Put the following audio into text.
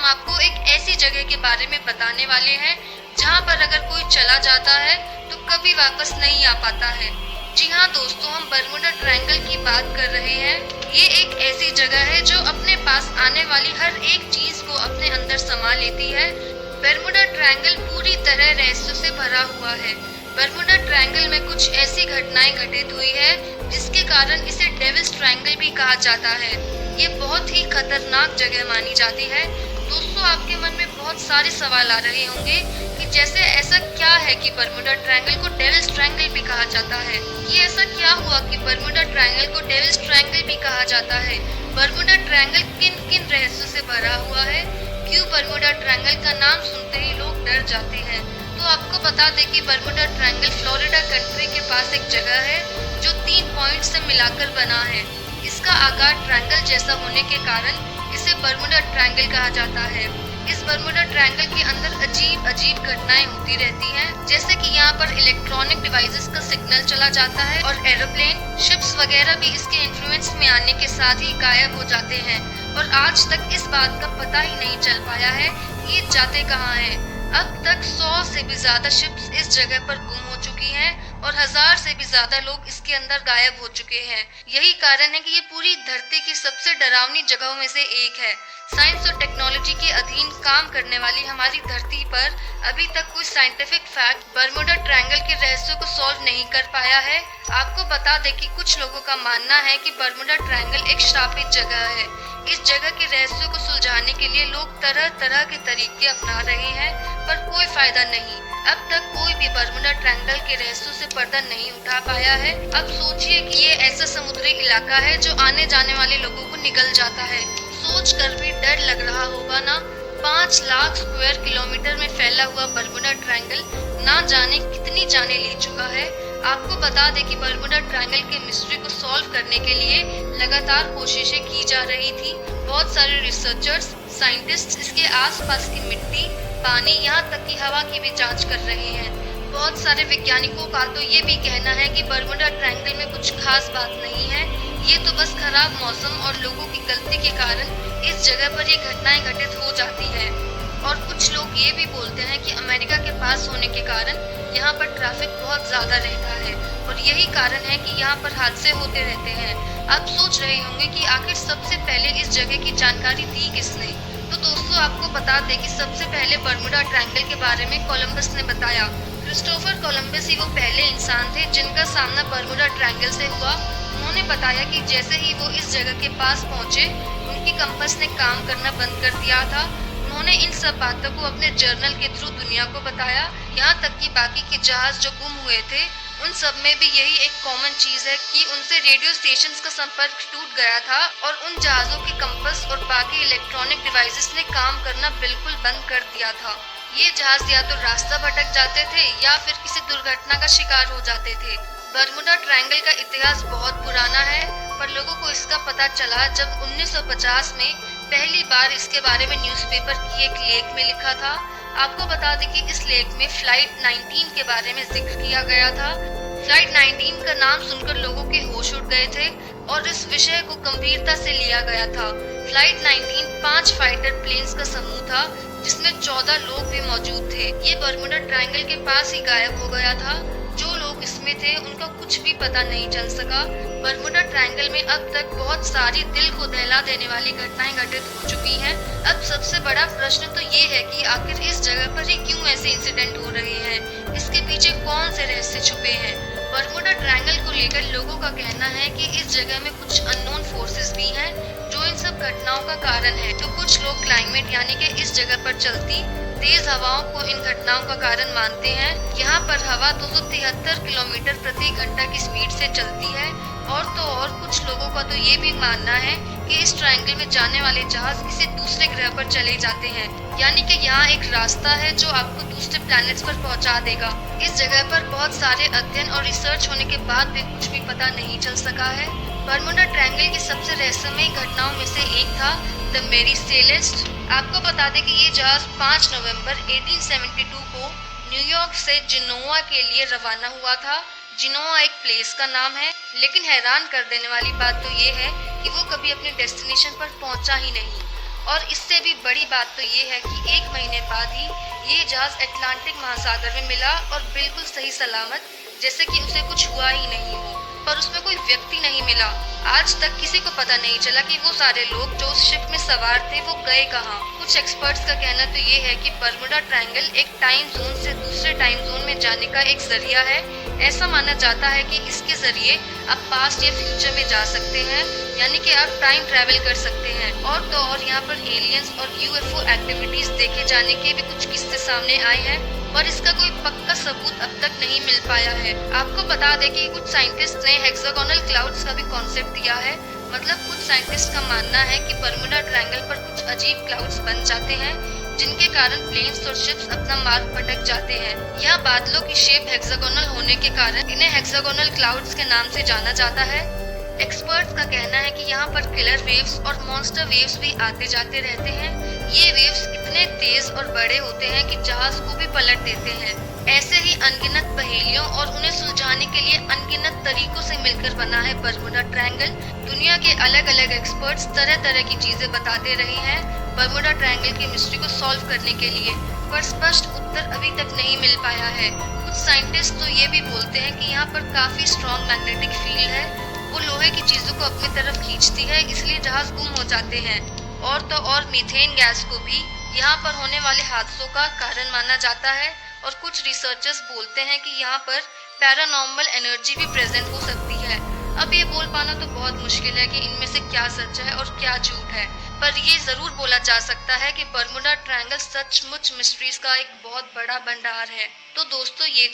आपको एक ऐसी जगह के बारे में बताने वाले हैं जहां पर अगर कोई चला जाता है तो कभी वापस नहीं आ पाता है। जी हाँ दोस्तों, हम बरमुडा ट्रायंगल की बात कर रहे हैं। ये एक ऐसी जगह है जो अपने पास आने वाली हर एक चीज को अपने अंदर समा लेती है। बरमुडा ट्रायंगल पूरी तरह रहस्यों से भरा हुआ है। बरमुडा ट्रायंगल में कुछ ऐसी घटनाएं घटित हुई है जिसके कारण इसे डेविल्स ट्रायंगल भी कहा जाता है। ये बहुत ही खतरनाक जगह मानी जाती है। दोस्तों, आपके मन में बहुत सारे सवाल आ रहे होंगे कि जैसे ऐसा क्या है कि बरमुडा ट्रायंगल को डेविल्स ट्रायंगल भी कहा जाता है। ये ऐसा क्या हुआ कि बरमुडा ट्रायंगल को डेविल्स ट्रायंगल भी कहा जाता है। बरमुडा ट्रायंगल किन किन रहस्यों से भरा हुआ है, क्यों बरमुडा ट्रायंगल का नाम सुनते ही लोग डर जाते हैं। तो आपको बता दें कि बरमुडा ट्रायंगल फ्लोरिडा कंट्री के पास एक जगह है जो 3 पॉइंट से मिलाकर बना है। इसका आकार ट्रायंगल जैसा होने के कारण इसे बरमुडा ट्रायंगल कहा जाता है। इस बरमुडा ट्रायंगल के अंदर अजीब अजीब घटनाएं होती रहती हैं, जैसे कि यहाँ पर इलेक्ट्रॉनिक डिवाइसेस का सिग्नल चला जाता है और एरोप्लेन, शिप्स वगैरह भी इसके इन्फ्लुएंस में आने के साथ ही गायब हो जाते हैं और आज तक इस बात का पता ही नहीं चल पाया है कि ये जाते कहाँ हैं। अब तक 100 से भी ज्यादा शिप्स इस जगह पर गुम हो चुकी हैं और 1000 से भी ज्यादा लोग इसके अंदर गायब हो चुके हैं। यही कारण है कि ये पूरी धरती की सबसे डरावनी जगहों में से एक है। साइंस और टेक्नोलॉजी के अधीन काम करने वाली हमारी धरती पर अभी तक कोई साइंटिफिक फैक्ट बरमुडा ट्रायंगल के रहस्यों को सॉल्व नहीं कर पाया है। आपको बता दें कि कुछ लोगों का मानना है कि बरमुडा ट्रायंगल एक श्रापित जगह है। इस जगह के रहस्यों को सुलझाने के लिए लोग तरह तरह के तरीके अपना रहे हैं, पर कोई फायदा नहीं। अब तक कोई भी बरमुडा ट्रायंगल के रहस्यों से पर्दा नहीं उठा पाया है। अब सोचिए कि ये ऐसा समुद्री इलाका है जो आने जाने वाले लोगों को निगल जाता है। सोच कर भी डर लग रहा होगा ना। 5 लाख स्क्वायर किलोमीटर में फैला हुआ बरमुडा ट्रायंगल ना जाने कितनी जाने ले चुका है। आपको बता दें कि बरमुडा ट्रायंगल के मिस्ट्री को सॉल्व करने के लिए लगातार कोशिशें की जा रही थी। बहुत सारे रिसर्चर्स, साइंटिस्ट इसके आसपास की मिट्टी, पानी, यहाँ तक कि हवा की भी जांच कर रहे हैं। बहुत सारे वैज्ञानिकों का तो ये भी कहना है कि बरमुडा ट्रायंगल में कुछ खास बात नहीं है। ये तो बस खराब मौसम और लोगों की गलती के कारण इस जगह पर ये घटनाएं घटित हो जाती है। और कुछ लोग ये भी बोलते हैं कि अमेरिका के पास होने के कारण यहाँ पर ट्रैफिक बहुत ज्यादा रहता है और यही कारण है कि यहाँ पर हादसे होते रहते हैं। आप सोच रहे होंगे कि आखिर सबसे पहले इस जगह की जानकारी दी किसने। तो दोस्तों, आपको बता दें कि सबसे पहले बरमुडा ट्रायंगल के बारे में कोलंबस ने बताया। क्रिस्टोफर कोलंबस ही वो पहले इंसान थे जिनका सामना बरमुडा ट्रायंगल से हुआ। उन्होंने बताया कि जैसे ही वो इस जगह के पास पहुंचे, उनकी कंपास ने काम करना बंद कर दिया था। उन्होंने इन सब बातों को अपने जर्नल के थ्रू दुनिया को बताया। यहाँ तक कि बाकी के जहाज जो गुम हुए थे उन सब में भी यही एक कॉमन चीज है कि उनसे रेडियो स्टेशंस का संपर्क टूट गया था और उन जहाजों के कंपास और बाकी इलेक्ट्रॉनिक डिवाइसेस ने काम करना बिल्कुल बंद कर दिया था। ये जहाज या तो रास्ता भटक जाते थे या फिर किसी दुर्घटना का शिकार हो जाते थे। बरमुडा ट्रायंगल का इतिहास बहुत पुराना है, पर लोगों को इसका पता चला जब 1950 में पहली बार इसके बारे में न्यूज़पेपर की एक लेख में लिखा था। आपको बता दें कि इस लेख में फ्लाइट 19 के बारे में जिक्र किया गया था। फ्लाइट 19 का नाम सुनकर लोगों के होश उड़ गए थे और इस विषय को गंभीरता से लिया गया था। फ्लाइट 19 5 फाइटर प्लेन्स का समूह था जिसमें 14 लोग भी मौजूद थे। ये बरमुडा ट्रायंगल के पास ही गायब हो गया था। जो लोग इसमें थे उनका कुछ भी पता नहीं चल सका। बरमुडा ट्रायंगल में अब तक बहुत सारी दिल को दहला देने वाली घटनाएं घटित हो चुकी हैं। अब सबसे बड़ा प्रश्न तो ये है कि आखिर इस जगह पर ही क्यों ऐसे इंसिडेंट हो रहे हैं, इसके पीछे कौन से रहस्य छुपे हैं। बरमुडा ट्रायंगल को लेकर लोगों का कहना है कि इस जगह में कुछ अननोन फोर्सेस भी हैं जो इन सब घटनाओं का कारण है। तो कुछ लोग क्लाइमेट यानी कि इस जगह पर चलती तेज हवाओं को इन घटनाओं का कारण मानते हैं। यहाँ पर हवा 273 किलोमीटर प्रति घंटा की स्पीड से चलती है। और तो और कुछ लोगों का तो ये भी मानना है कि इस ट्रायंगल में जाने वाले जहाज किसी दूसरे ग्रह पर चले जाते हैं, यानी कि यहाँ एक रास्ता है जो आपको दूसरे प्लैनेट्स पर पहुँचा देगा। इस जगह पर बहुत सारे अध्ययन और रिसर्च होने के बाद भी कुछ भी पता नहीं चल सका है। बरमुडा ट्रायंगल की सबसे रहस्यमयी घटनाओं में से एक था द मेरी सेलेस्ट। आपको बता दें कि ये जहाज 5 नवंबर 1872 को न्यूयॉर्क से जिनोवा के लिए रवाना हुआ था। जिनोवा एक प्लेस का नाम है, लेकिन हैरान कर देने वाली बात तो ये है कि वो कभी अपने डेस्टिनेशन पर पहुंचा ही नहीं। और इससे भी बड़ी बात तो ये है कि 1 महीने बाद ही ये जहाज अटलांटिक महासागर में मिला और बिल्कुल सही सलामत, जैसे कि उसे कुछ हुआ ही नहीं हो। पर उसमें कोई व्यक्ति नहीं मिला। आज तक किसी को पता नहीं चला कि वो सारे लोग जो उस शिप में सवार थे वो गए कहाँ। कुछ एक्सपर्ट्स का कहना तो ये है कि बर्मुडा ट्रायंगल एक टाइम जोन से दूसरे टाइम जोन में जाने का एक जरिया है। ऐसा माना जाता है कि इसके जरिए आप पास्ट या फ्यूचर में जा सकते हैं, यानी कि आप टाइम ट्रैवल कर सकते हैं। और तो और यहाँ पर एलियंस और यूएफओ एक्टिविटीज देखे जाने के भी कुछ किस्से सामने आए हैं, पर इसका कोई पक्का सबूत अब तक नहीं मिल पाया है। आपको बता दें कि कुछ साइंटिस्ट ने हेक्सागोनल क्लाउड्स का भी कॉन्सेप्ट दिया है। मतलब कुछ साइंटिस्ट का मानना है कि बर्मुडा ट्रायंगल पर कुछ अजीब क्लाउड्स बन जाते हैं, जिनके कारण प्लेन्स और शिप्स अपना मार्ग भटक जाते हैं। यह बादलों की शेप हेक्सागोनल होने के कारण इन्हें हेक्सागोनल क्लाउड्स के नाम से जाना जाता है। एक्सपर्ट्स का कहना है कि यहाँ पर किलर वेव्स और मॉन्स्टर वेव्स भी आते जाते रहते हैं। ये वेव्स इतने तेज और बड़े होते हैं कि जहाज को भी पलट देते हैं। ऐसे ही अनगिनत पहेलियों और उन्हें सुलझाने के लिए अनगिनत तरीकों से मिलकर बना है बर्मुडा ट्रायंगल। दुनिया के अलग अलग एक्सपर्ट्स तरह तरह की चीजें बताते रहे हैं बर्मुडा ट्रायंगल की मिस्ट्री को सॉल्व करने के लिए, पर स्पष्ट उत्तर अभी तक नहीं मिल पाया है। कुछ साइंटिस्ट तो ये भी बोलते हैं कि यहाँ पर काफी स्ट्रॉन्ग मैग्नेटिक फील्ड है, वो लोहे की चीजों को अपनी तरफ खींचती है, इसलिए जहाज गुम हो जाते हैं। और तो और मीथेन गैस को भी यहाँ पर होने वाले हादसों का कारण माना जाता है। और कुछ रिसर्चर्स बोलते हैं कि यहाँ पर पैरानॉर्मल एनर्जी भी प्रेजेंट हो सकती है। अब ये बोल पाना तो बहुत मुश्किल है कि इनमें से क्या सच है और क्या झूठ है, पर ये जरूर बोला जा सकता है कि बर्मुडा ट्रायंगल सचमुच मिस्ट्रीज का एक बहुत बड़ा भंडार है। तो दोस्तों, ये